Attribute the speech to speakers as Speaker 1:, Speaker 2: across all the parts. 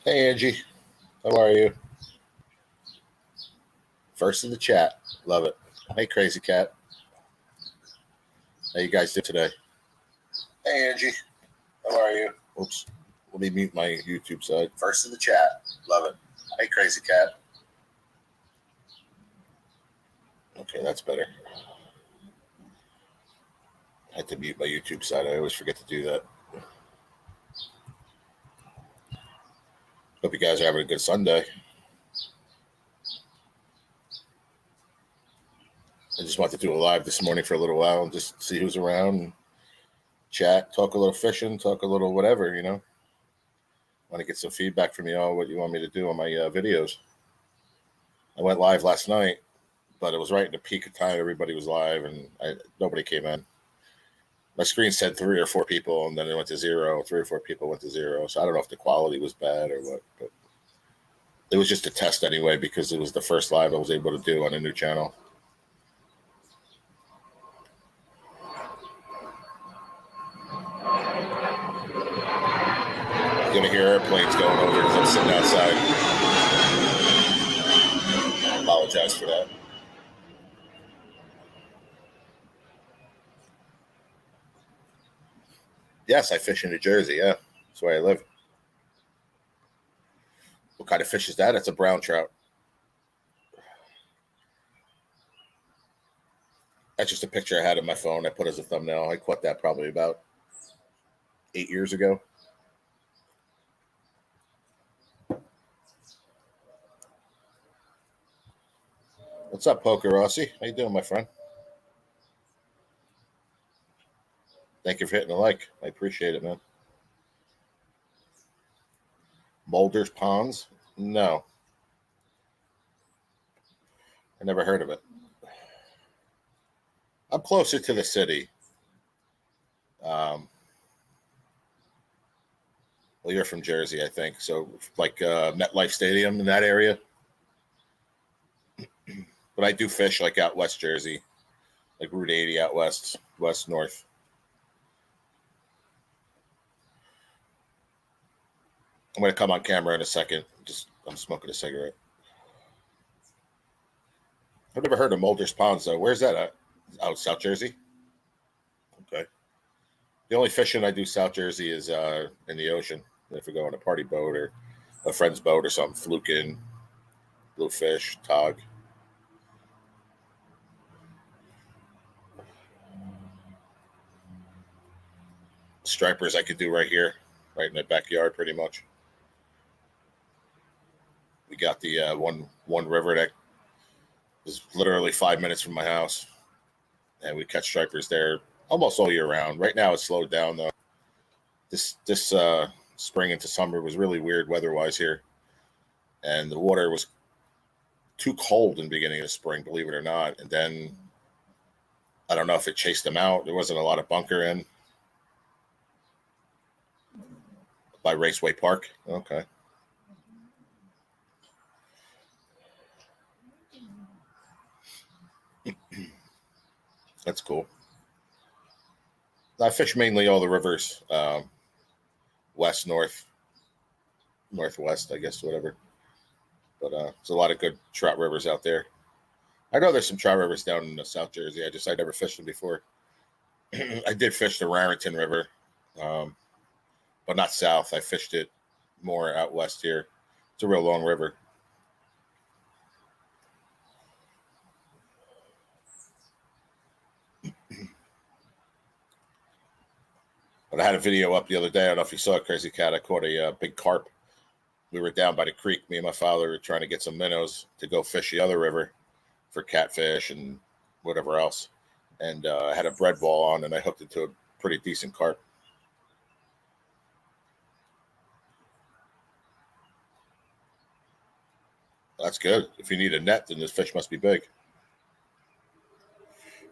Speaker 1: Hey, Angie. How are you? First in the chat. Love it. Hey, Crazy Cat. How you guys do today? Hey, Angie. How are you? Oops. Let me mute my YouTube side. First in the chat. Love it. Hey, Crazy Cat. Okay, that's better. I had to mute my YouTube side. I always forget to do that. Hope you guys are having a good Sunday. I just wanted to do a live this morning for a little while and just see who's around, chat, talk a little fishing, talk a little whatever, you know. Want to get some feedback from you all, what you want me to do on my videos. I went live last night, but it was right in the peak of time. Everybody was live, and nobody came in. My screen said 3 or 4 people, and then it went to 0. 3 or 4 people went to 0. So I don't know if the quality was bad or what, but it was just a test anyway because it was the first live I was able to do on a new channel. You're going to hear airplanes going over because I'm sitting outside. I apologize for that. Yes, I fish in New Jersey. Yeah, that's where I live. What kind of fish is that? It's a brown trout. That's just a picture I had on my phone. I put as a thumbnail. I caught that probably about 8 years ago. What's up, Poker Rossi? How you doing, my friend? Thank you for hitting the like. I appreciate it, man. Mulder's Ponds? No. I never heard of it. I'm closer to the city. Well, you're from Jersey, I think. So, like MetLife Stadium in that area. But I do fish like out West Jersey, like Route 80 out west, north. I'm going to come on camera in a second. I'm smoking a cigarette. I've never heard of Mulder's Ponds, though. Where's that at? Out South Jersey? Okay. The only fishing I do South Jersey is in the ocean. If we go on a party boat or a friend's boat or something, fluke in, bluefish, tog. Stripers I could do right here, right in the backyard, pretty much. We got the one river that is literally 5 minutes from my house, and we catch stripers there almost all year round. Right now it's slowed down though. This spring into summer was really weird weather-wise here, and the water was too cold in the beginning of spring, believe it or not. And then I don't know if it chased them out. There wasn't a lot of bunker in by Raceway Park. Okay. That's cool. I fish mainly all the rivers, west, north, northwest, I guess, whatever. But there's a lot of good trout rivers out there. I know there's some trout rivers down in South Jersey. I never fished them before. I did fish the Raritan River, but not south. I fished it more out west here. It's a real long river. But I had a video up the other day. I don't know if you saw it, Crazy Cat. I caught a big carp. We were down by the creek. Me and my father were trying to get some minnows to go fish the other river for catfish and whatever else. And I had a bread ball on, and I hooked it to a pretty decent carp. That's good. If you need a net, then this fish must be big.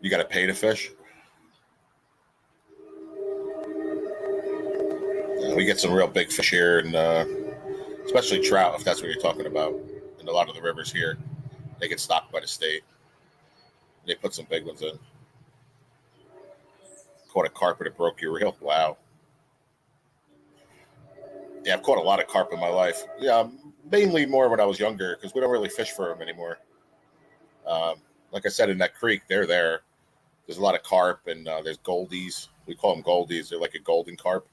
Speaker 1: You got to pay to fish. We get some real big fish here, and especially trout, if that's what you're talking about. And a lot of the rivers here, they get stocked by the state. They put some big ones in. Caught a carp that broke your reel. Wow. Yeah, I've caught a lot of carp in my life. Yeah, mainly more when I was younger because we don't really fish for them anymore. Like I said, in that creek, they're there. There's a lot of carp, and there's goldies. We call them goldies. They're like a golden carp.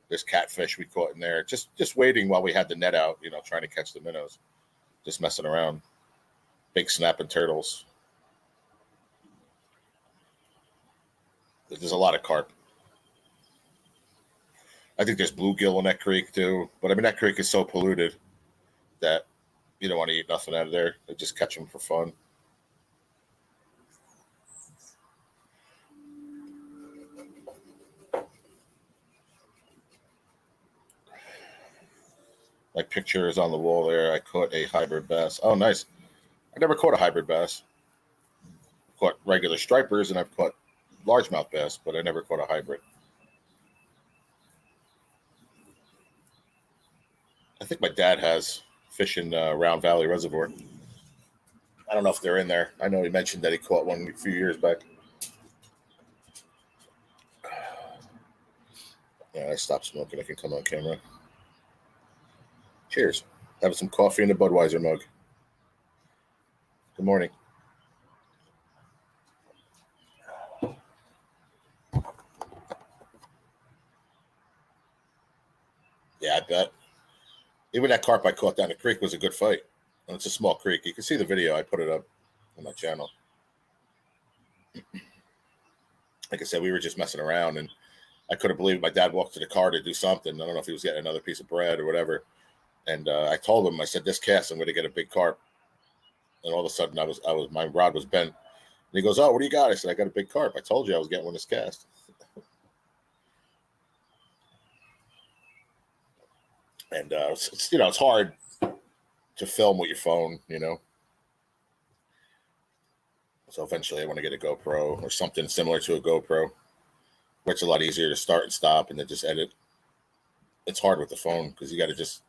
Speaker 1: There's catfish we caught in there. Just waiting while we had the net out, trying to catch the minnows. Just messing around. Big snapping turtles. There's a lot of carp. I think there's bluegill in that creek too. But I mean, that creek is so polluted that you don't want to eat nothing out of there. They just catch them for fun. My picture is on the wall there. I caught a hybrid bass. Oh, nice. I never caught a hybrid bass. I've caught regular stripers and I've caught largemouth bass, but I never caught a hybrid. I think my dad has fish in Round Valley Reservoir. I don't know if they're in there. I know he mentioned that he caught one a few years back. Yeah, I stopped smoking. I can come on camera. Cheers. Having some coffee in the Budweiser mug. Good morning. Yeah, I bet. Even that carp I caught down the creek was a good fight. And it's a small creek. You can see the video. I put it up on my channel. Like I said, we were just messing around, and I couldn't believe it. My dad walked to the car to do something. I don't know if he was getting another piece of bread or whatever. And I told him, I said, this cast, I'm going to get a big carp. And all of a sudden, my rod was bent. And he goes, oh, what do you got? I said, I got a big carp. I told you I was getting one this cast. And it's hard to film with your phone, So eventually, I want to get a GoPro or something similar to a GoPro, where it's a lot easier to start and stop and then just edit. It's hard with the phone because you got to just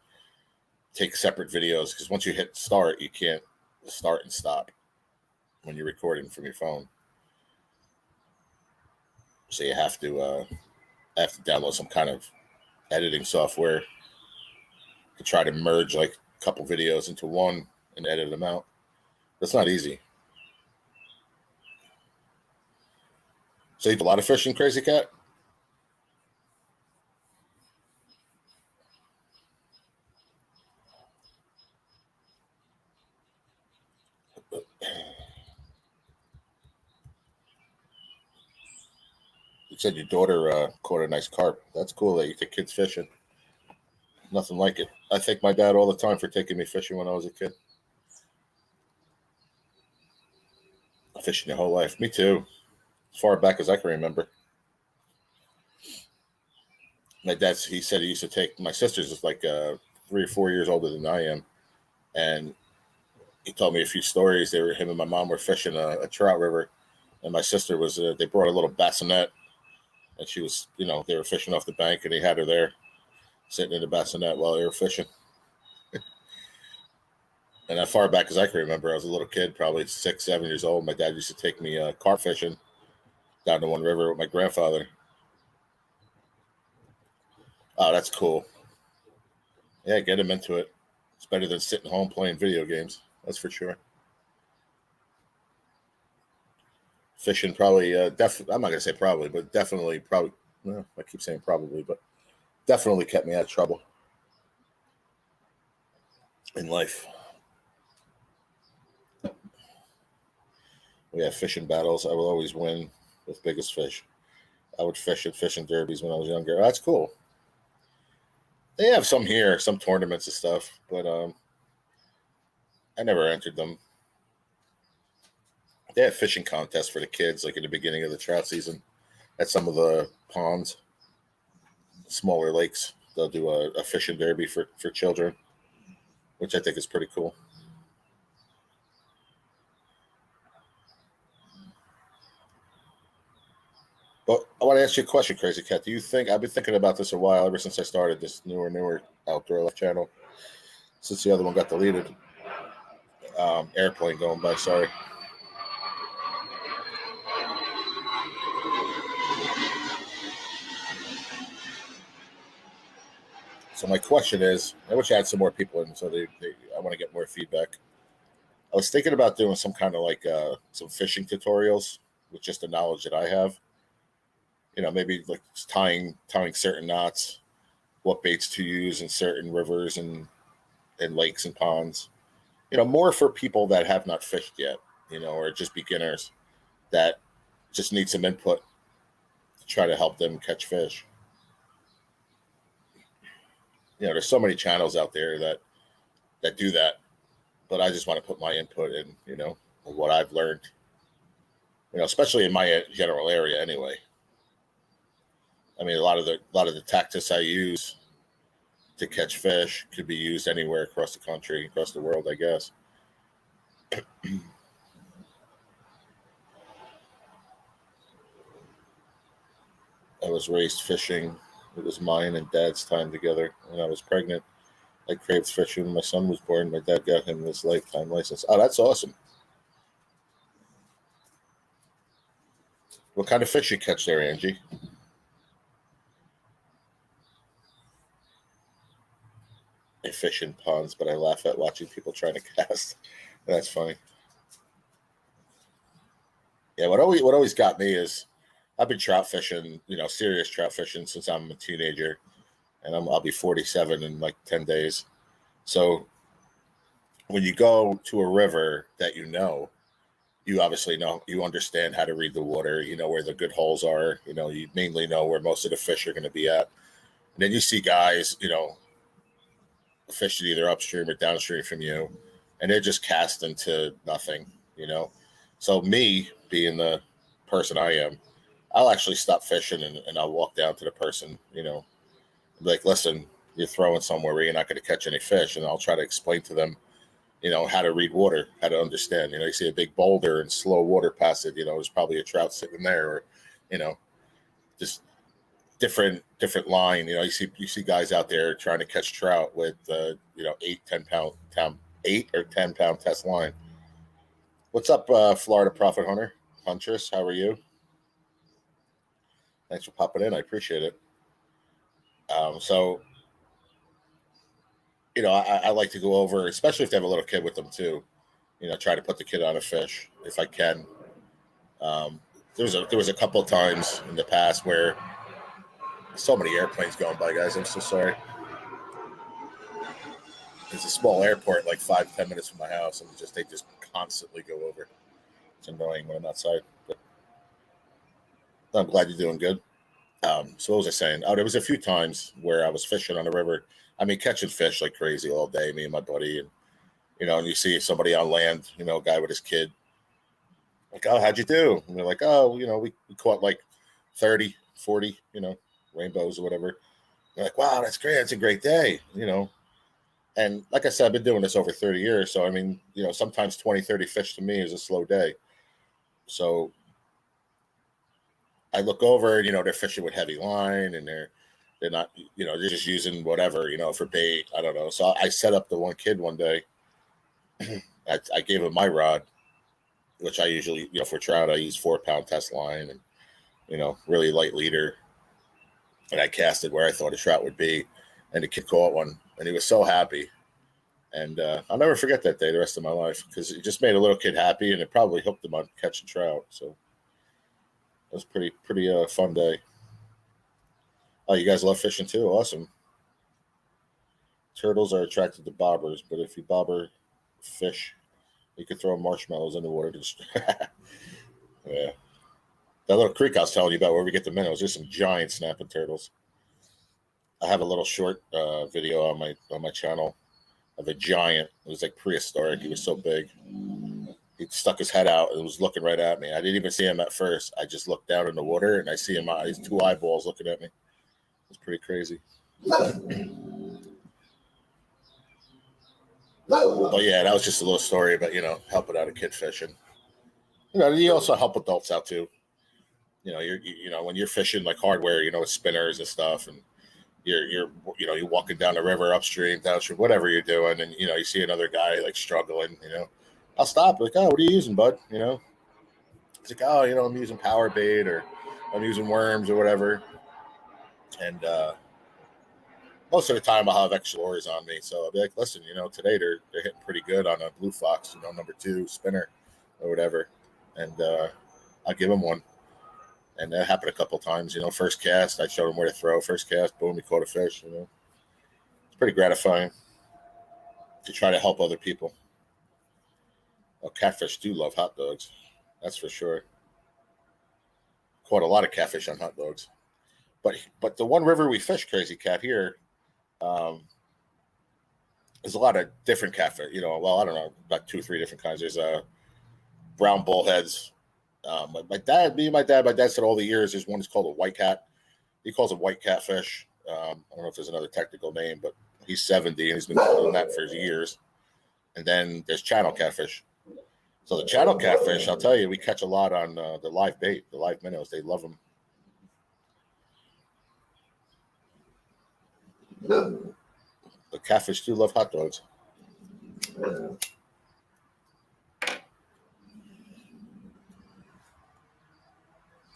Speaker 1: take separate videos, because once you hit start, you can't start and stop when you're recording from your phone. So you have to download some kind of editing software to try to merge like a couple videos into one and edit them out. That's not easy. So you do a lot of fishing, Crazy Cat? You said your daughter caught a nice carp. That's cool that you take kids fishing. Nothing like it. I thank my dad all the time for taking me fishing when I was a kid. Fishing your whole life. Me too. As far back as I can remember. My dad, he said he used to take, my sister's is like 3 or 4 years older than I am. And he told me a few stories. Him and my mom were fishing a trout river. And my sister was, they brought a little bassinet. And she was, they were fishing off the bank, and he had her there sitting in the bassinet while they were fishing. And as far back as I can remember, I was a little kid, probably 6, 7 years old. My dad used to take me carp fishing down to one river with my grandfather. Oh, that's cool. Yeah, get him into it. It's better than sitting home playing video games. That's for sure. Fishing probably, I'm not going to say probably, but definitely probably, well, I keep saying probably, but definitely kept me out of trouble in life. We have fishing battles. I will always win with biggest fish. I would fish at fishing derbies when I was younger. That's cool. They have some here, some tournaments and stuff, but I never entered them. They have fishing contests for the kids, like in the beginning of the trout season, at some of the ponds, smaller lakes. They'll do a fishing derby for children, which I think is pretty cool. But I want to ask you a question, Crazy Cat. Do you think, I've been thinking about this a while, ever since I started this newer Outdoor Life channel, since the other one got deleted. Airplane going by, sorry. So my question is, I wish I had some more people in, so I want to get more feedback. I was thinking about doing some kind of like some fishing tutorials with just the knowledge that I have. Maybe like tying certain knots, what baits to use in certain rivers and lakes and ponds. More for people that have not fished yet, or just beginners that just need some input to try to help them catch fish. There's so many channels out there that do that, but I just want to put my input in, what I've learned, especially in my general area anyway. I mean, a lot of the tactics I use to catch fish could be used anywhere across the country, across the world, I guess. I was raised fishing. It was mine and Dad's time together. When I was pregnant, I craved fishing. When my son was born, my dad got him his lifetime license. Oh, that's awesome. What kind of fish you catch there, Angie? I fish in ponds, but I laugh at watching people trying to cast. That's funny. Yeah, what always got me is I've been trout fishing, serious trout fishing since I'm a teenager, and I'll be 47 in like 10 days. So when you go to a river that you obviously you understand how to read the water, you know where the good holes are, you mainly know where most of the fish are going to be at. And then you see guys, fishing either upstream or downstream from you, and they're just casting to nothing, So me being the person I am, I'll actually stop fishing and I'll walk down to the person, like, listen, you're throwing somewhere where you're not going to catch any fish. And I'll try to explain to them, how to read water, how to understand. You see a big boulder and slow water past it, there's probably a trout sitting there, or, just different line. You see guys out there trying to catch trout with 8 or 10 pound test line. What's up, Florida Profit Hunter? Huntress, how are you? Thanks for popping in. I appreciate it. So, I like to go over, especially if they have a little kid with them too, try to put the kid on a fish if I can. There was a couple of times in the past where so many airplanes going by, guys. I'm so sorry. It's a small airport, like 5-10 minutes from my house, and they just constantly go over. It's annoying when I'm outside, but I'm glad you're doing good. So what was I saying? Oh, there was a few times where I was fishing on the river. I mean, catching fish like crazy all day, me and my buddy, and and you see somebody on land, a guy with his kid. Like, oh, how'd you do? And they're like, oh, we caught like 30, 40, rainbows or whatever. They're like, wow, that's great. It's a great day, And like I said, I've been doing this over 30 years. So, I mean, sometimes 20, 30 fish to me is a slow day. So I look over, they're fishing with heavy line, and they're not, they're just using whatever, for bait. I don't know. So I set up the one kid one day. I gave him my rod, which I usually, for trout, I use 4-pound test line and, really light leader. And I cast it where I thought a trout would be. And the kid caught one, and he was so happy. And I'll never forget that day the rest of my life, because it just made a little kid happy, and it probably hooked him on catching trout. So it was pretty fun day. Oh, you guys love fishing too? Awesome. Turtles are attracted to bobbers, but if you bobber fish, you could throw marshmallows in the water. Yeah. That little creek I was telling you about where we get the minnows, there's some giant snapping turtles. I have a little short video on my channel of a giant. It was like prehistoric. He was so big. He stuck his head out and was looking right at me. I didn't even see him at first. I just looked down in the water and I see him, his 2 eyeballs looking at me. It's pretty crazy. But yeah, that was just a little story about, helping out a kid fishing. You also help adults out too. You're when you're fishing like hardware, with spinners and stuff, and you're walking down the river upstream, downstream, whatever you're doing, and you see another guy like struggling, I'll stop. Like, oh, what are you using, bud? It's like, oh, I'm using power bait, or I'm using worms or whatever. And most of the time I'll have extra lures on me. So I'll be like, listen, today they're hitting pretty good on a blue fox, number 2 spinner or whatever. And I'll give them one. And that happened a couple times, first cast, I showed them where to throw. First cast, boom, he caught a fish, It's pretty gratifying to try to help other people. Well, catfish do love hot dogs. That's for sure. Caught a lot of catfish on hot dogs. But the one river we fish, Crazy Cat, here, there's a lot of different catfish. Well, I don't know, about 2-3 different kinds. There's brown bullheads. My dad said all the years there's one that's called a white cat. He calls it white catfish. I don't know if there's another technical name, but he's 70 and he's been doing that for years. And then there's channel catfish. So the channel catfish, I'll tell you, we catch a lot on the live bait, the live minnows. They love them. The catfish do love hot dogs.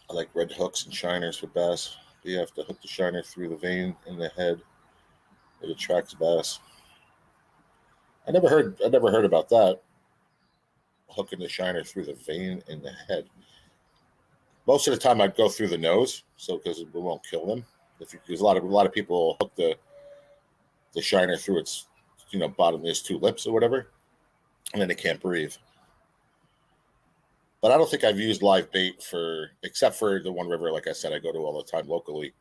Speaker 1: I like red hooks and shiners for bass. You have to hook the shiner through the vein in the head. It attracts bass. I never heard about that. Hooking the shiner through the vein in the head. Most of the time, I'd go through the nose, so because it won't kill them. Because a lot of people hook the shiner through its bottom, there's 2 lips or whatever, and then they can't breathe. But I don't think I've used live bait except for the one river, like I said, I go to all the time locally,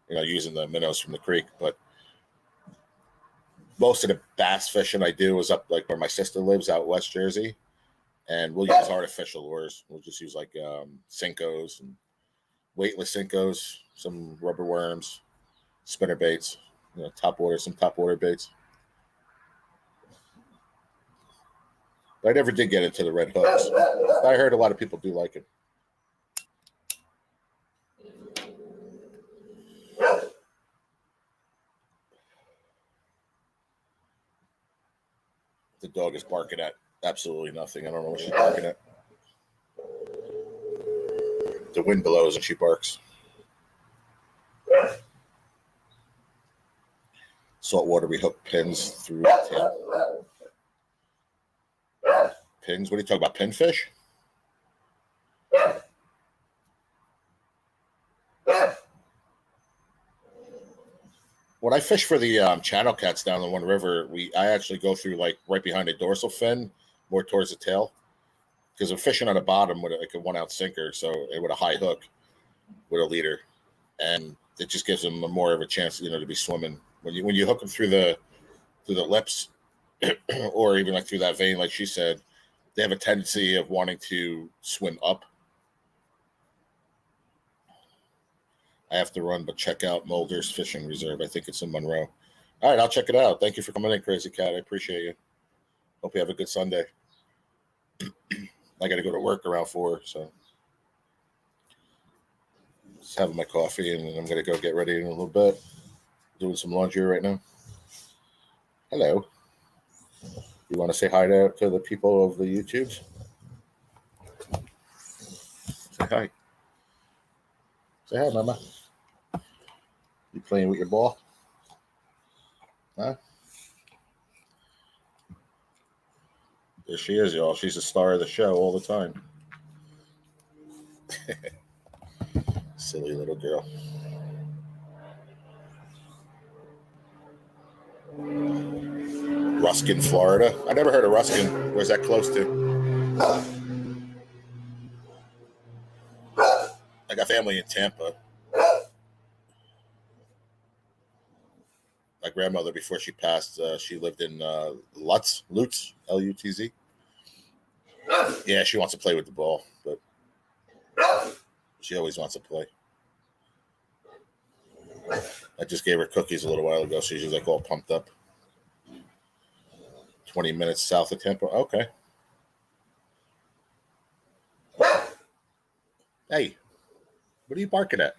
Speaker 1: using the minnows from the creek. But most of the bass fishing I do is up like where my sister lives out West Jersey. And we'll use artificial lures. We'll just use like Senkos and weightless Senkos, some rubber worms, spinner baits, some top water baits. But I never did get into the red hooks. I heard a lot of people do like it. The dog is barking at absolutely nothing. I don't know what she's barking at. The wind blows and she barks. Saltwater, we hook pins through the tail. Pins? What are you talking about? Pinfish? When I fish for the channel cats down the one river, I actually go through like right behind the dorsal fin, more towards the tail, because I'm fishing on the bottom with like a 1 ounce sinker, so with a high hook with a leader, and it just gives them more of a chance, to be swimming. When you hook them through the lips, or even like through that vein, like she said, they have a tendency of wanting to swim up. I have to run, but check out Mulder's Fishing Reserve. I think it's in Monroe. All right, I'll check it out. Thank you for coming in, Crazy Cat. I appreciate you. Hope you have a good Sunday. I got to go to work around 4, so just having my coffee, and I'm going to go get ready in a little bit. Doing some laundry right now. Hello. You want to say hi to the people of the YouTubes? Say hi. Say hi, Mama. You playing with your ball? Huh? There she is, y'all. She's the star of the show all the time. Silly little girl. Ruskin, Florida. I never heard of Ruskin. Where's that close to? I got family in Tampa. My grandmother, before she passed, she lived in Lutz, Lutz. Yeah, she wants to play with the ball, but she always wants to play. I just gave her cookies a little while ago, so she's like all pumped up. 20 minutes south of Tampa. Okay. Hey, what are you barking at?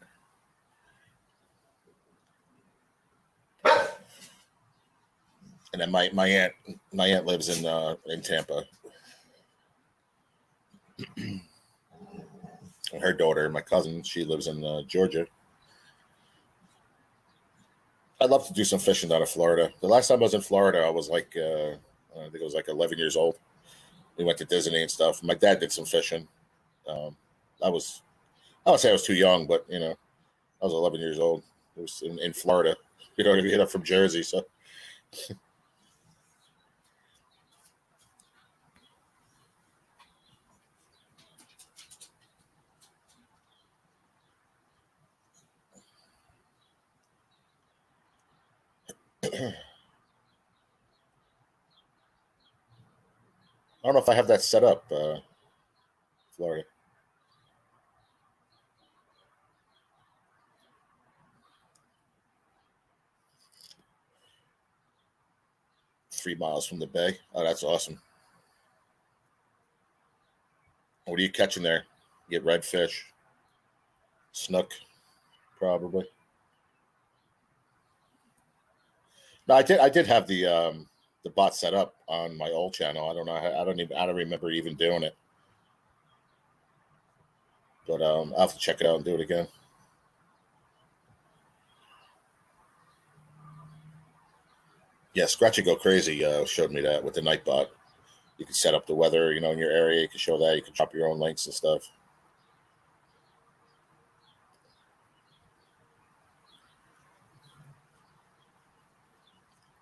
Speaker 1: And then my aunt lives in Tampa. Her daughter, my cousin, she lives in Georgia. I'd love to do some fishing down in Florida. The last time I was in Florida, I was like, I think it was like 11 years old. We went to Disney and stuff. My dad did some fishing. Um, I was, I would say I was too young, but I was 11 years old. It was in Florida. You know what I mean? I'm from Jersey, so I don't know if I have that set up. Florida, 3 miles from the bay. Oh, that's awesome. What are you catching there? You get redfish, snook, probably. No, I did have the bot set up on my old channel. I don't know. I don't remember even doing it. But I'll have to check it out and do it again. Yeah, Scratchy Go Crazy showed me that with the Nightbot. You can set up the weather, in your area. You can show that. You can drop your own links and stuff.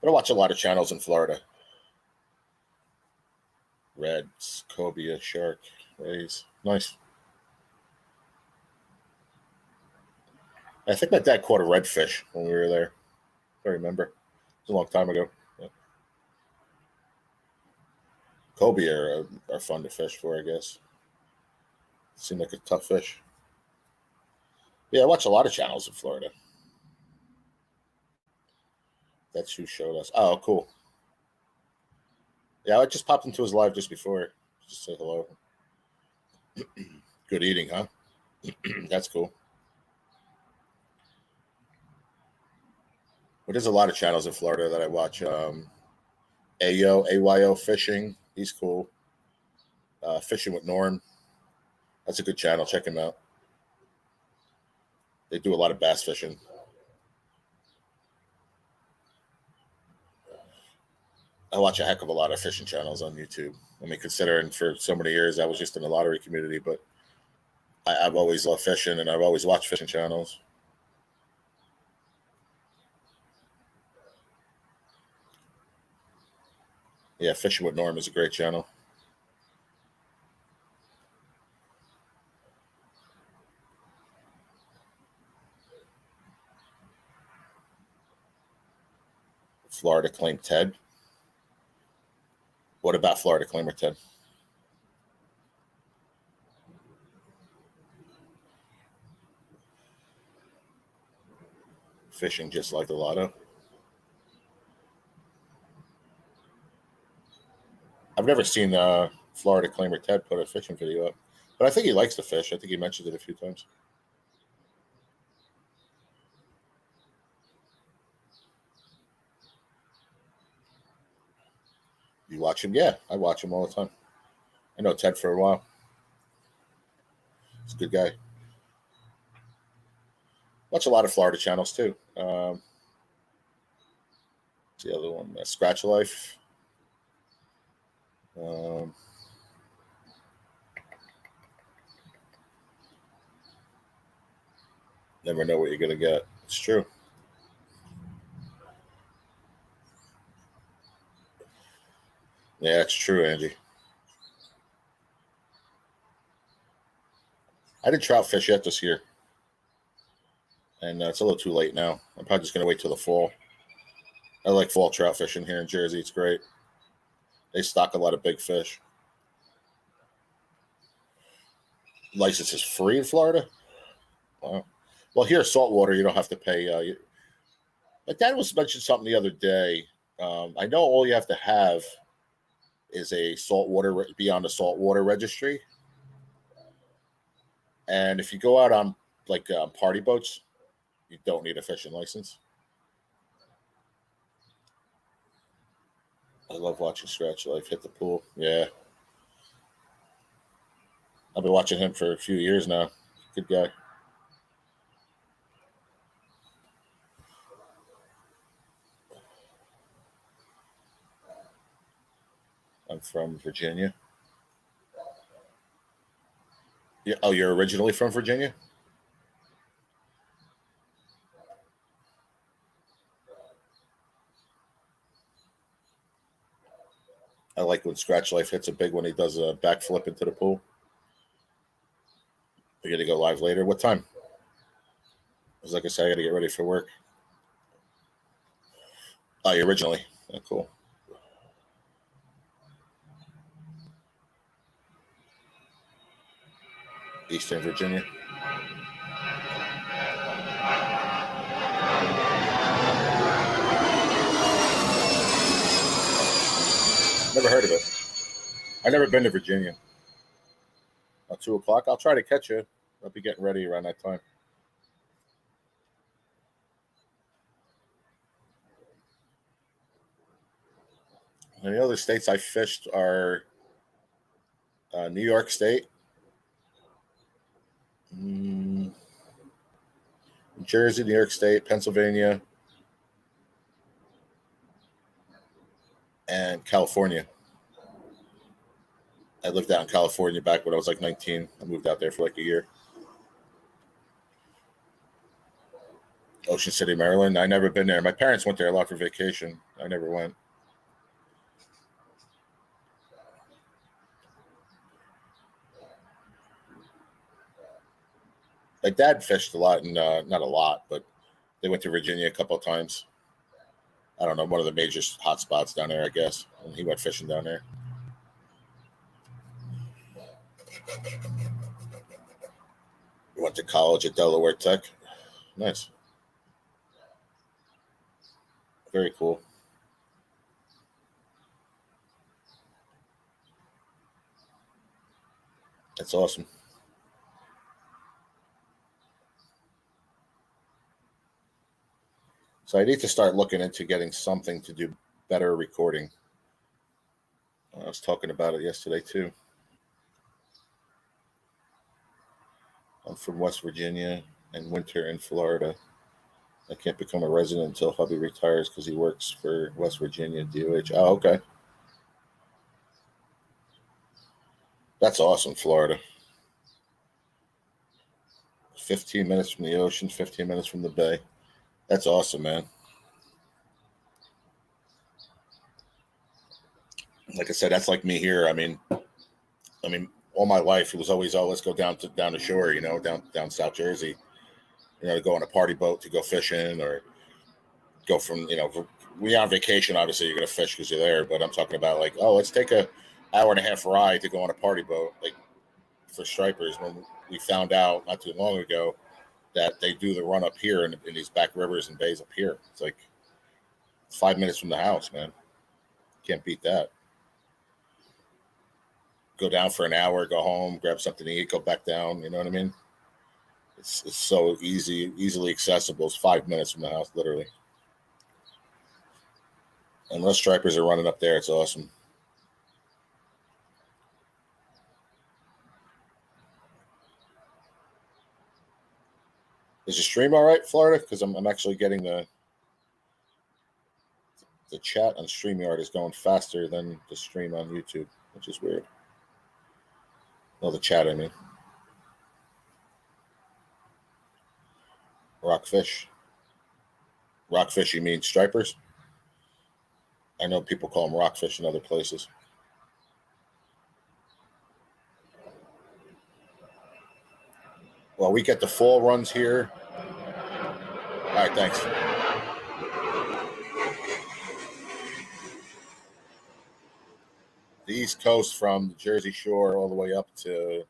Speaker 1: But I watch a lot of channels in Florida. Reds, cobia, shark, rays. Nice. I think my dad caught a redfish when we were there. If I remember. It was a long time ago. Yeah. Cobia are fun to fish for, I guess. Seem like a tough fish. Yeah, I watch a lot of channels in Florida. That's who showed us. Oh, cool. Yeah, I just popped into his live just before. Just say hello. Good eating, huh? That's cool. But there's a lot of channels in Florida that I watch. AYO Fishing. He's cool. Fishing with Norm. That's a good channel. Check him out. They do a lot of bass fishing. I watch a heck of a lot of fishing channels on YouTube. I mean, considering for so many years I was just in the lottery community, but I've always loved fishing and I've always watched fishing channels. Yeah, Fishing with Norm is a great channel. Florida Claim Ted. What about Florida Claimer Ted? Fishing just like the lotto. I've never seen Florida Claimer Ted put a fishing video up, but I think he likes to fish. I think he mentioned it a few times. You watch him? Yeah, I watch him all the time. I know Ted for a while. He's a good guy. Watch a lot of Florida channels too. What's the other one? Scratch Life. Um, never know what you're gonna get. It's true. Yeah, it's true, Angie. I didn't trout fish yet this year, and it's a little too late now. I'm probably just gonna wait till the fall. I like fall trout fishing here in Jersey. It's great. They stock a lot of big fish. License is free in Florida. Wow. Well, here saltwater you don't have to pay. My dad was mentioning something the other day. I know all you have to have is a saltwater be on the saltwater registry, and if you go out on like party boats, you don't need a fishing license. I love watching Scratch Life hit the pool. Yeah, I've been watching him for a few years now. Good guy. I'm from Virginia. Yeah. Oh, you're originally from Virginia? I like when Scratch Life hits a big one. He does a backflip into the pool. We're gonna go live later. What time? Because like I said, I gotta get ready for work. Oh, you originally? Oh, cool. Eastern Virginia. Never heard of it. I've never been to Virginia. 2 o'clock. I'll try to catch you. I'll be getting ready around that time. And the other states I fished are New York State, New Jersey, New York State, Pennsylvania, and California. I lived out in California back when I was like 19. I moved out there for like a year. Ocean City, Maryland. I never been there. My parents went there a lot for vacation. I never went. My dad fished a lot, and not a lot, but they went to Virginia a couple of times. I don't know, one of the major hot spots down there, I guess. And he went fishing down there. He went to college at Delaware Tech. Nice. Very cool. That's awesome. So I need to start looking into getting something to do better recording. I was talking about it yesterday too. I'm from West Virginia and winter in Florida. I can't become a resident until hubby retires because he works for West Virginia DOH. Oh, okay. That's awesome, Florida. 15 minutes from the ocean, 15 minutes from the bay. That's awesome, man. Like I said, that's like me here. I mean, all my life it was always, oh, let's go down the shore, down South Jersey, to go on a party boat to go fishing or go from, when you're on vacation, obviously you're gonna fish because you're there. But I'm talking about like, oh, let's take a hour and a half ride to go on a party boat, like for stripers. When we found out not too long ago that they do the run up here in these back rivers and bays up here. It's like 5 minutes from the house, man. Can't beat that. Go down for an hour, go home, grab something to eat, go back down. You know what I mean? It's so easily accessible. It's 5 minutes from the house, literally. And most stripers are running up there. It's awesome. Is the stream all right, Florida? Because I'm actually getting the chat on StreamYard is going faster than the stream on YouTube, which is weird. No, the chat, I mean. Rockfish. Rockfish, you mean stripers? I know people call them rockfish in other places. Well, we get the fall runs here. All right, thanks. The East Coast from the Jersey Shore all the way up to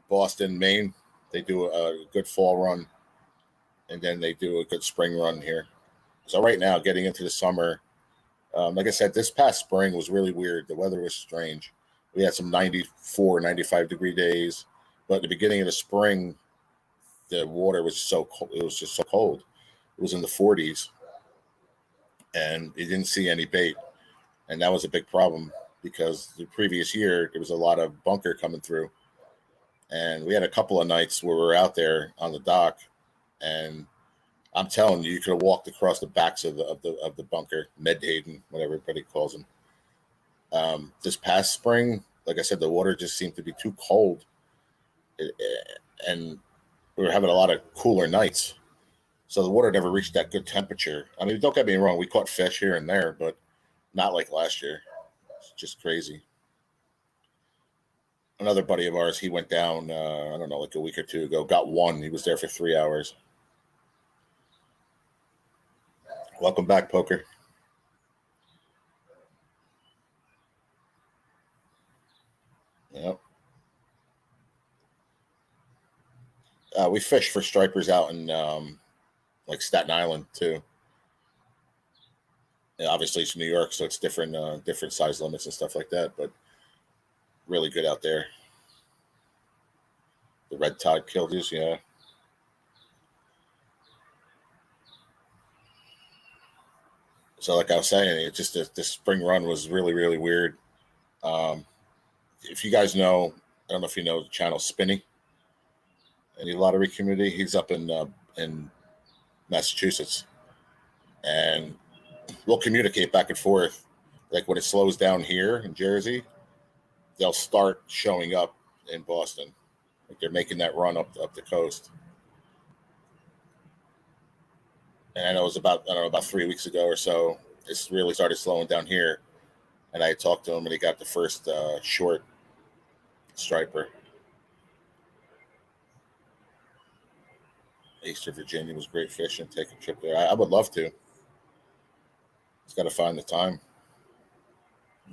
Speaker 1: Boston, Maine, they do a good fall run, and then they do a good spring run here. So right now, getting into the summer, like I said, this past spring was really weird. The weather was strange. We had some 94, 95-degree days, but at the beginning of the spring, the water was so cold. It was just so cold. It was in the 40s, and you didn't see any bait, and that was a big problem because the previous year there was a lot of bunker coming through, and we had a couple of nights where we were out there on the dock, and I'm telling you, you could have walked across the backs of the bunker, Medhaven, whatever everybody calls them. This past spring, like I said, the water just seemed to be too cold, and we were having a lot of cooler nights. So the water never reached that good temperature. I mean, don't get me wrong, we caught fish here and there, but not like last year. It's just crazy. Another buddy of ours, he went down, I don't know, like a week or two ago, got one. He was there for 3 hours. Welcome back, Poker. Yep. We fished for stripers out in like Staten Island too. Yeah, obviously it's New York, so it's different size limits and stuff like that. But really good out there. The red tide killed us, yeah. So like I was saying, it just the spring run was really really weird. Um, if you guys know, I don't know if you know the channel Spinny, any lottery community. He's up in Massachusetts, and we'll communicate back and forth. Like when it slows down here in Jersey, they'll start showing up in Boston. Like they're making that run up the coast. And I know it was about I don't know about 3 weeks ago or so. It's really started slowing down here, and I talked to him, and he got the first short striper. Eastern Virginia was great fishing. Take a trip there. I would love to. Just got to find the time.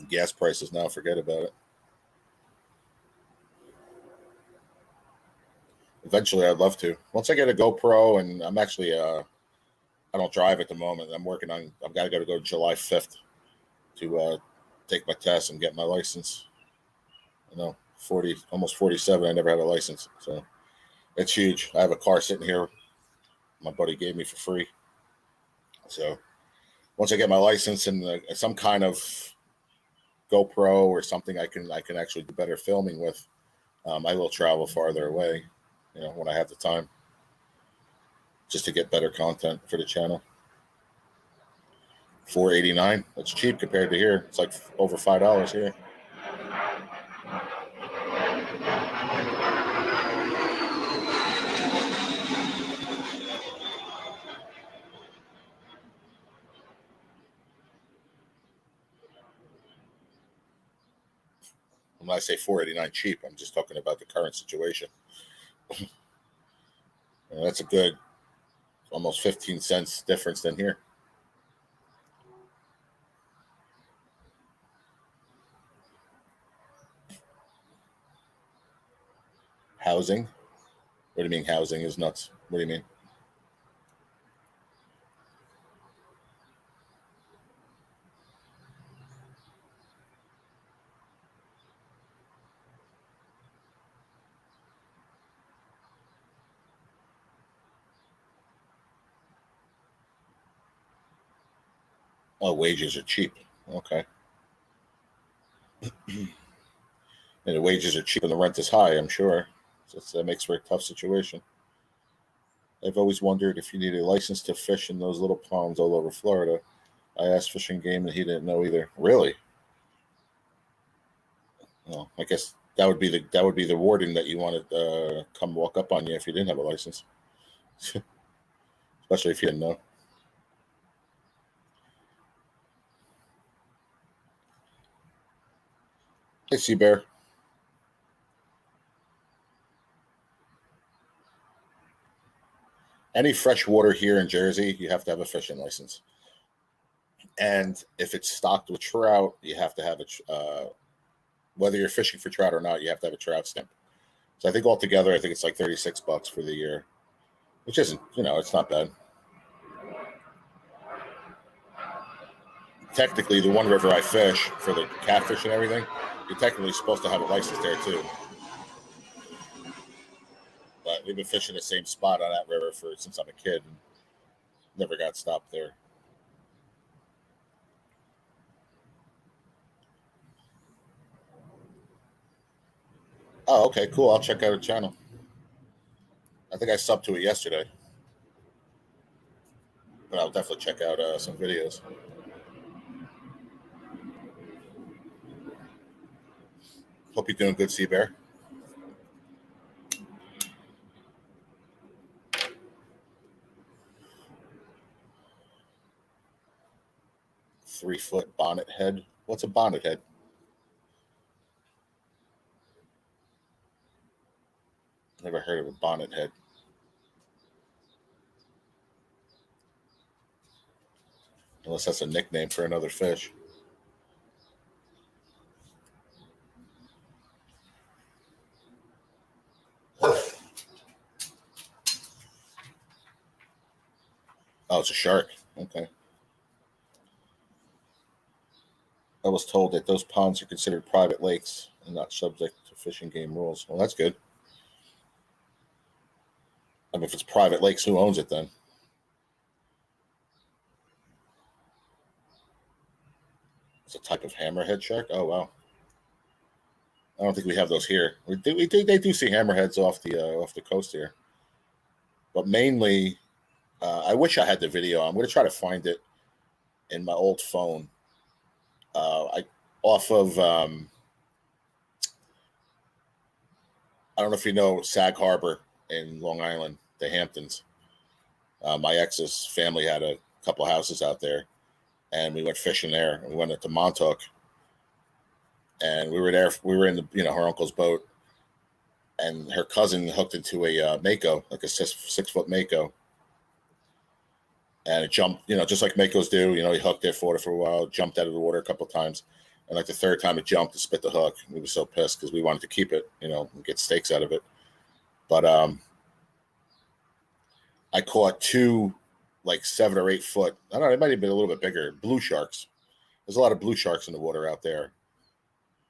Speaker 1: Gas prices now, forget about it. Eventually, I'd love to. Once I get a GoPro, and I'm actually I don't drive at the moment. I'm working on. I've got to go July 5th to take my test and get my license. You know, 40, almost 47. I never had a license, so it's huge. I have a car sitting here. My buddy gave me for free. So once I get my license and some kind of GoPro or something, I can actually do better filming with. I will travel farther away, you know, when I have the time, just to get better content for the channel. $4.89. That's cheap compared to here. It's like over $5 here. When I say $4.89 cheap, I'm just talking about the current situation. And that's a good almost 15 cents difference than here. Housing? What do you mean housing is nuts? What do you mean? Oh, wages are cheap. Okay. And the wages are cheap and the rent is high, I'm sure. So that makes for a tough situation. I've always wondered if you need a license to fish in those little ponds all over Florida. I asked Fish and Game and he didn't know either. Really? Well, I guess that would be the warden that you wanted come walk up on you if you didn't have a license, especially if you didn't know. Hey, Sea Bear. Any fresh water here in Jersey, you have to have a fishing license. And if it's stocked with trout, you have to have whether you're fishing for trout or not, you have to have a trout stamp. So I think altogether, I think it's like $36 for the year, which isn't, it's not bad. Technically, the one river I fish for the catfish and everything, you're technically supposed to have a license there too. But we've been fishing the same spot on that river since I'm a kid, and never got stopped there. Oh, okay, cool. I'll check out her channel. I think I subbed to it yesterday, but I'll definitely check out some videos. Hope you're doing good, Sea Bear. Three-foot bonnet head. What's a bonnet head? Never heard of a bonnet head. Unless that's a nickname for another fish. Oh, it's a shark. Okay. I was told that those ponds are considered private lakes and not subject to fishing game rules. Well, that's good. I mean, if it's private lakes, who owns it then? It's a type of hammerhead shark. Oh wow. I don't think we have those here. They do see hammerheads off the coast here, but mainly, I wish I had the video. I'm going to try to find it in my old phone. I off of I don't know if you know Sag Harbor in Long Island, the Hamptons. My ex's family had a couple houses out there, and we went fishing there. We went into Montauk, and we were there. We were in the her uncle's boat, and her cousin hooked into a mako, like a 6 foot mako, and it jumped. Just like makos do. He hooked it, fought it for a while, jumped out of the water a couple times, and like the third time it jumped, it spit the hook. We were so pissed because we wanted to keep it, and get steaks out of it. But I caught two, like 7 or 8 foot. I don't know. It might have been a little bit bigger. Blue sharks. There's a lot of blue sharks in the water out there,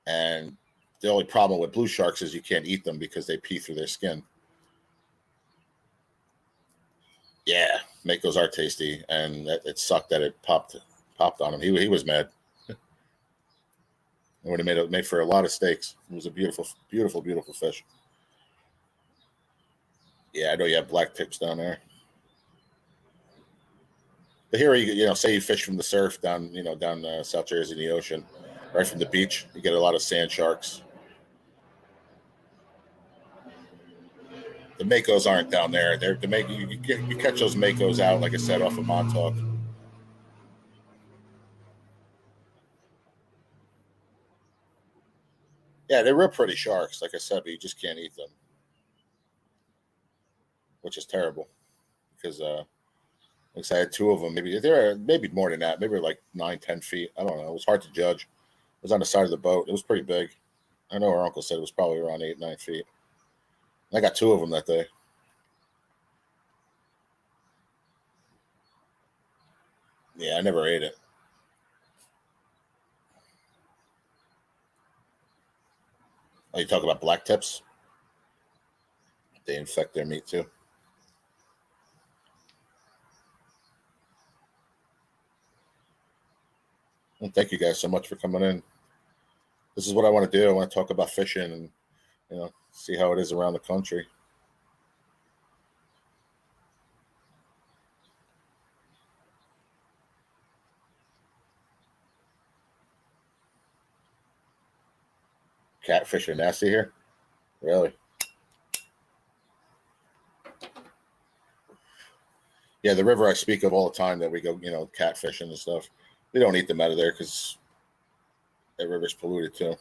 Speaker 1: and the only problem with blue sharks is you can't eat them because they pee through their skin. Yeah, makos are tasty, and it sucked that it popped on him. He was mad. It would have made for a lot of steaks. It was a beautiful, beautiful, beautiful fish. Yeah, I know you have black tips down there. But here, say you fish from the surf down South Jersey in the ocean, right from the beach. You get a lot of sand sharks. The makos aren't down there. They're the make you catch those makos out, like I said, off of Montauk. Yeah, they're real pretty sharks, like I said, but you just can't eat them, which is terrible because like I said, I had 2 of them. Maybe more than that. Maybe like 9, 10 feet. I don't know. It was hard to judge. It was on the side of the boat. It was pretty big. I know our uncle said it was probably around 8, 9 feet. I got 2 of them that day. Yeah, I never ate it. Oh, you talk about black tips? They infect their meat too. Well, thank you guys so much for coming in. This is what I want to do. I want to talk about fishing and see how it is around the country. Catfish are nasty here? Really? Yeah, the river I speak of all the time that we go, catfishing and stuff. We don't eat them out of there because that river's polluted too.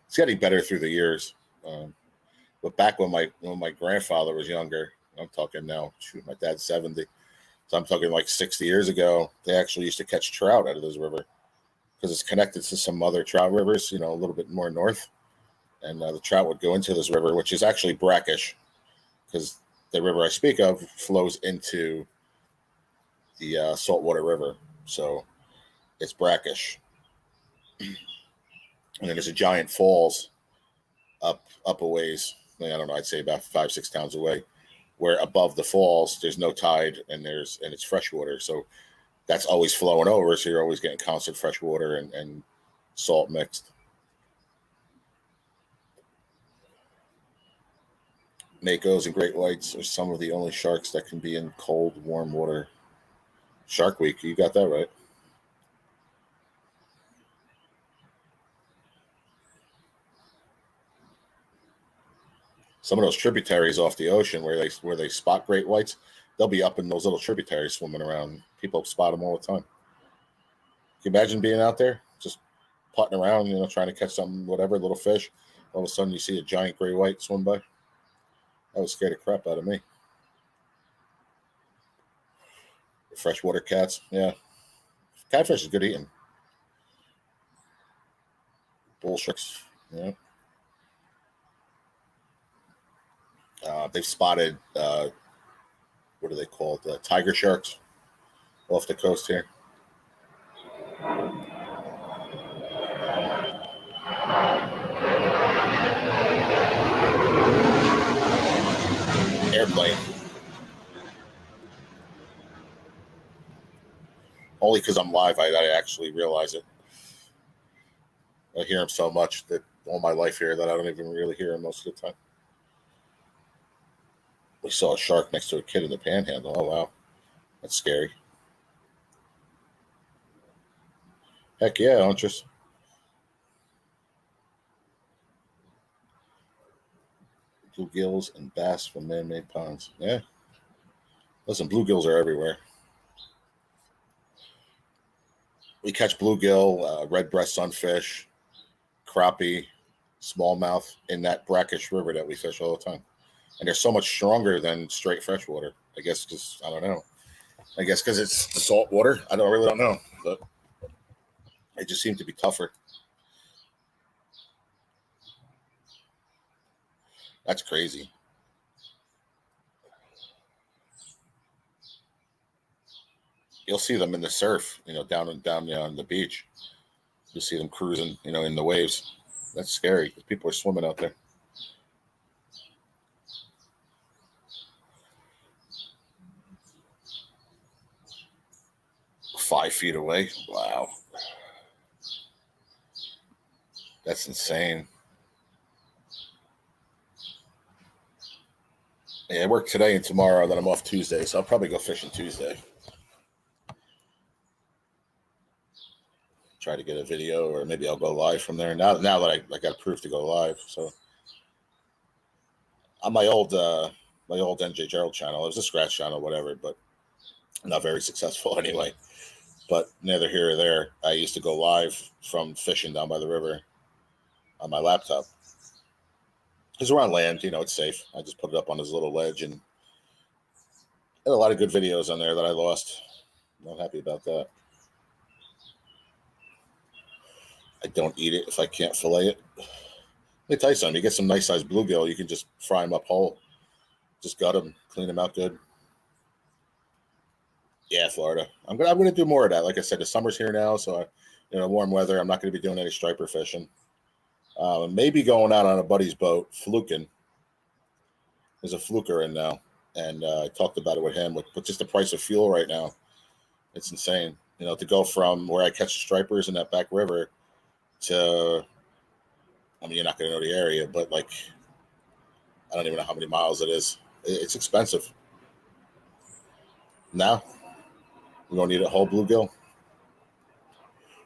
Speaker 1: It's getting better through the years. But back when my grandfather was younger, I'm talking now, shoot, my dad's 70. So I'm talking like 60 years ago, they actually used to catch trout out of this river because it's connected to some other trout rivers, a little bit more north. And the trout would go into this river, which is actually brackish because the river I speak of flows into the saltwater river. So it's brackish. And then there's a giant falls up a ways. I don't know, I'd say about 5, 6 towns away, where above the falls there's no tide and it's fresh water. So that's always flowing over. So you're always getting constant fresh water and salt mixed. Makos and great whites are some of the only sharks that can be in cold, warm water. Shark Week, you got that right. Some of those tributaries off the ocean where they spot great whites, they'll be up in those little tributaries swimming around. People spot them all the time. Can you imagine being out there just putting around, trying to catch something, whatever, little fish? All of a sudden you see a giant gray white swim by. That would scare the crap out of me. Freshwater cats, yeah. Catfish is good eating. Bull sharks, yeah. They've spotted, what are they called? Tiger sharks off the coast here. Airplane. Only because I'm live, I actually realize it. I hear him so much that all my life here that I don't even really hear him most of the time. We saw a shark next to a kid in the panhandle. Oh, wow. That's scary. Heck yeah, Huntress. Bluegills and bass from man-made ponds. Yeah. Listen, bluegills are everywhere. We catch bluegill, red breast sunfish, crappie, smallmouth in that brackish river that we fish all the time. And they're so much stronger than straight freshwater. I guess because, I don't know. I guess because it's the salt water. I really don't know. But they just seem to be tougher. That's crazy. You'll see them in the surf, down on the beach. You'll see them cruising, in the waves. That's scary because people are swimming out there. $5 feet away. Wow. That's insane. Yeah, I work today and tomorrow, then I'm off Tuesday, so I'll probably go fishing Tuesday. Try to get a video, or maybe I'll go live from there. Now that I got proof to go live, so on my old NJ Gerald channel, it was a scratch channel, whatever, but not very successful anyway. But neither here or there. I used to go live from fishing down by the river on my laptop. Because we're on land, it's safe. I just put it up on this little ledge, and had a lot of good videos on there that I lost. Not happy about that. I don't eat it if I can't fillet it. Let me tell you something. You get some nice sized bluegill, you can just fry them up whole. Just gut them, clean them out good. Yeah, Florida. I'm gonna do more of that. Like I said, the summer's here now, so warm weather. I'm not gonna be doing any striper fishing. Maybe going out on a buddy's boat, fluking. There's a fluker in now, and I talked about it with him. With just the price of fuel right now, it's insane. To go from where I catch the stripers in that back river to, I mean, you're not going to know the area, but like, I don't even know how many miles it is. It's expensive. Now, we don't need a whole bluegill.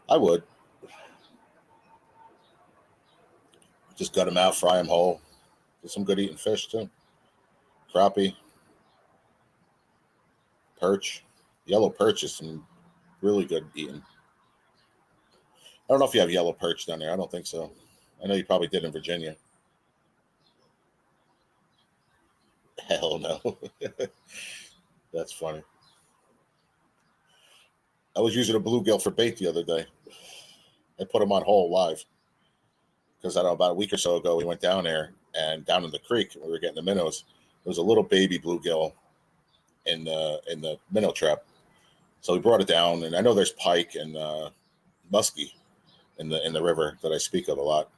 Speaker 1: I would. Just gut them out, fry them whole. Get some good eating fish too. Crappie, perch, yellow perch is some really good eating. I don't know if you have yellow perch down there. I don't think so. I know you probably did in Virginia. Hell no. That's funny. I was using a bluegill for bait the other day. I put them on whole live. Because I don't know, about a week or so ago, we went down there, and down in the creek, we were getting the minnows. There was a little baby bluegill in the minnow trap. So we brought it down, and I know there's pike and muskie in the river that I speak of a lot.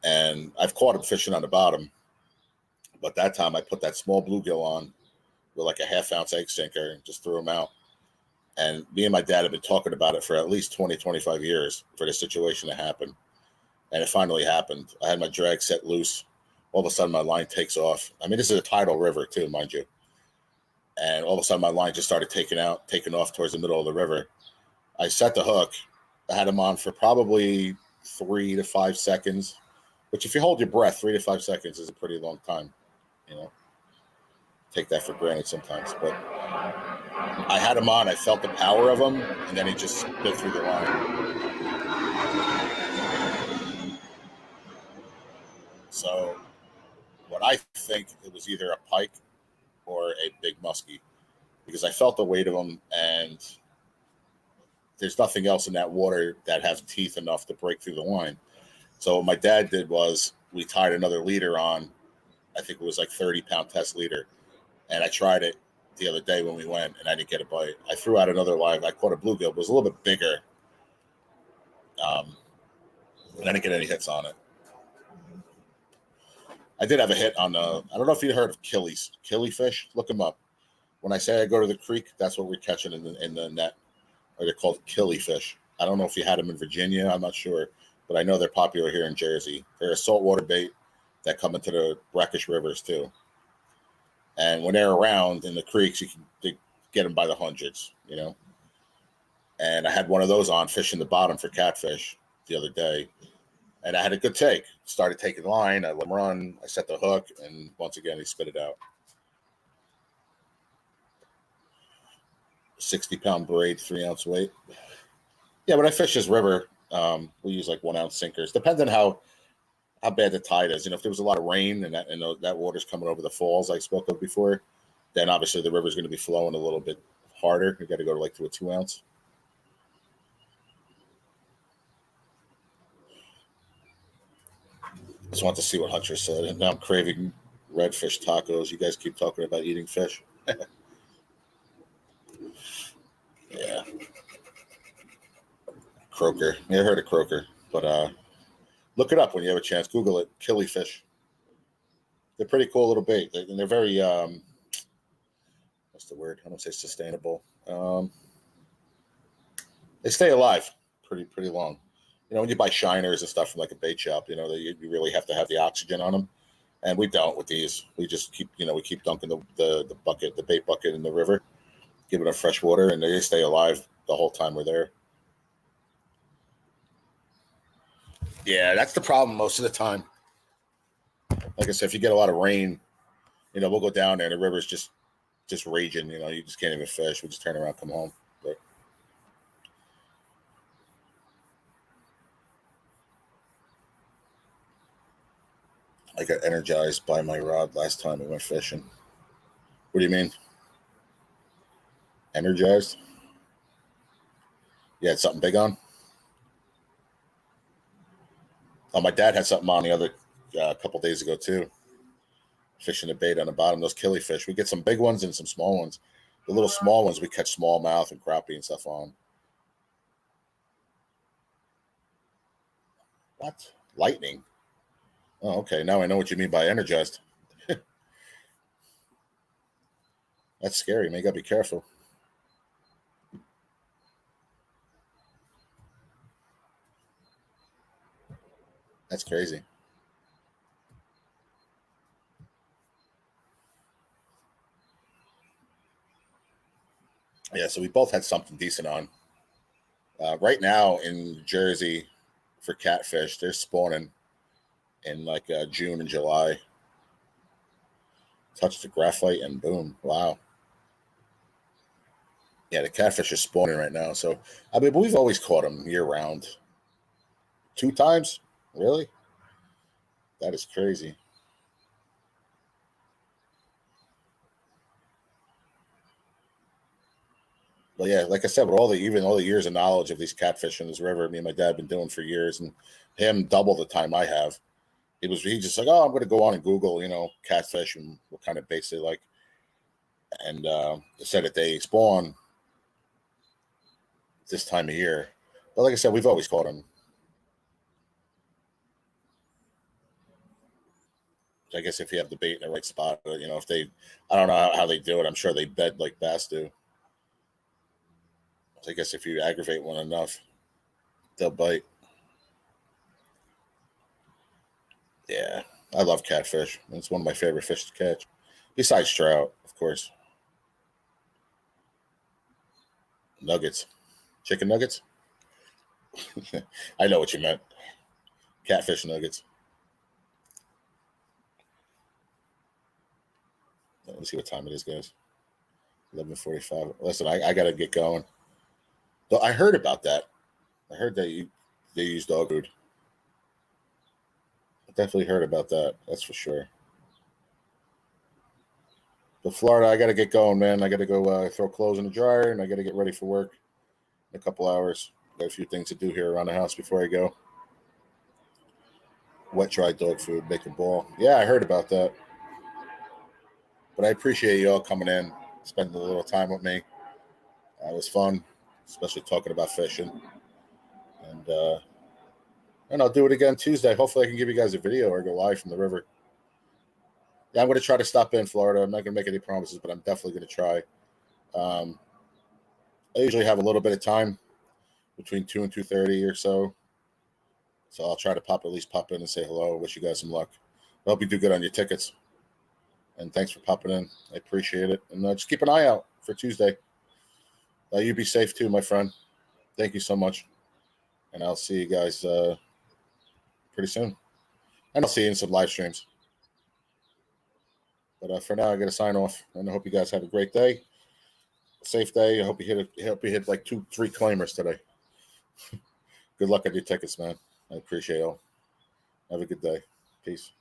Speaker 1: And I've caught them fishing on the bottom. But that time I put that small bluegill on with like a 1/2 ounce egg sinker and just threw them out. And me and my dad have been talking about it for at least 20, 25 years for this situation to happen. And it finally happened. I had my drag set loose. All of a sudden, my line takes off. I mean, this is a tidal river too, mind you. And all of a sudden, my line just started taking off towards the middle of the river. I set the hook. I had him on for probably 3 to 5 seconds, which if you hold your breath, 3 to 5 seconds is a pretty long time. You know, take that for granted sometimes. But I had him on. I felt the power of him, and then he just spit through the line. So what I think it was either a pike or a big muskie because I felt the weight of them, and there's nothing else in that water that has teeth enough to break through the line. So what my dad did was we tied another leader on. I think it was like 30-pound test leader, and I tried it the other day when we went, and I didn't get a bite. I threw out another live. I caught a bluegill, but it was a little bit bigger, and I didn't get any hits on it. I did have a hit on I don't know if you heard of killifish. Look them up. When I say I go to the creek, that's what we're catching in the net. Or they're called killifish. I don't know if you had them in Virginia. I'm not sure, but I know they're popular here in Jersey. They're a saltwater bait that come into the brackish rivers too. And when they're around in the creeks, you can get them by the hundreds, you know. And I had one of those on fishing the bottom for catfish the other day. And I had a good take. Started taking line. I let him run. I set the hook. And once again, he spit it out. 60-pound braid, 3-ounce weight. Yeah, when I fish this river, we use like 1-ounce sinkers. Depends on how bad the tide is. You know, if there was a lot of rain and that water's coming over the falls I spoke of before, then obviously the river's going to be flowing a little bit harder. You got to go to a 2-ounce. Just want to see what Hunter said. And now I'm craving redfish tacos. You guys keep talking about eating fish. Yeah. Croaker. Never heard of croaker, but look it up when you have a chance. Google it. Killifish. They're pretty cool little bait. They're very what's the word? I don't say sustainable. They stay alive pretty long. You know, when you buy shiners and stuff from like a bait shop, you know, you really have to have the oxygen on them, and we don't with these. We just keep dunking the bucket, the bait bucket in the river, giving them fresh water, and they stay alive the whole time we're there. Yeah, that's the problem most of the time. Like I said, if you get a lot of rain, you know, we'll go down there and the river's just raging. You know, you just can't even fish. We just turn around, come home. But I got energized by my rod last time we went fishing. What do you mean? Energized? You had something big on? Oh, my dad had something on the other couple days ago too. Fishing the bait on the bottom. Those killifish. We get some big ones and some small ones. The little small ones we catch smallmouth and crappie and stuff on. What? Lightning? Oh, okay. Now I know what you mean by energized. That's scary, man. You gotta be careful. That's crazy. Yeah, so we both had something decent on. Right now in Jersey for catfish, they're spawning in like June and July. Touch the graphite and boom. Wow. Yeah, the catfish are spawning right now. So, I mean, but we've always caught them year round. 2 times? Really? That is crazy. But yeah, like I said, with even all the years of knowledge of these catfish in this river, me and my dad have been doing for years, and him double the time I have. He just like, oh, I'm going to go on and Google, you know, catfish and what kind of baits they like, and said that they spawn this time of year. But like I said, we've always caught them. I guess if you have the bait in the right spot, you know, if they, I don't know how they do it. I'm sure they bed like bass do. So I guess if you aggravate one enough, they'll bite. Yeah, I love catfish. It's one of my favorite fish to catch, besides trout, of course. Nuggets, chicken nuggets. I know what you meant. Catfish nuggets. me see what time it is, guys. 11:45. Listen, I got to get going. Though I heard about that. I heard that they use dog food. I definitely heard about that. That's for sure. But Florida, I got to get going, man. I got to go throw clothes in the dryer, and I got to get ready for work in a couple hours. Got a few things to do here around the house before I go. Wet dry dog food, make a ball. Yeah, I heard about that. But I appreciate you all coming in, spending a little time with me. It was fun, especially talking about fishing. And I'll do it again Tuesday. Hopefully, I can give you guys a video or go live from the river. Yeah, I'm going to try to stop in Florida. I'm not going to make any promises, but I'm definitely going to try. I usually have a little bit of time between 2 and 2:30 or so. So I'll try to at least pop in and say hello. Wish you guys some luck. I hope you do good on your tickets. And thanks for popping in. I appreciate it. And just keep an eye out for Tuesday. You be safe too, my friend. Thank you so much. And I'll see you guys pretty soon. And I'll see you in some live streams. But for now, I got to sign off. And I hope you guys have a great day. Safe day. I hope you hit like 2-3 claimers today. Good luck on your tickets, man. I appreciate it all. Have a good day. Peace.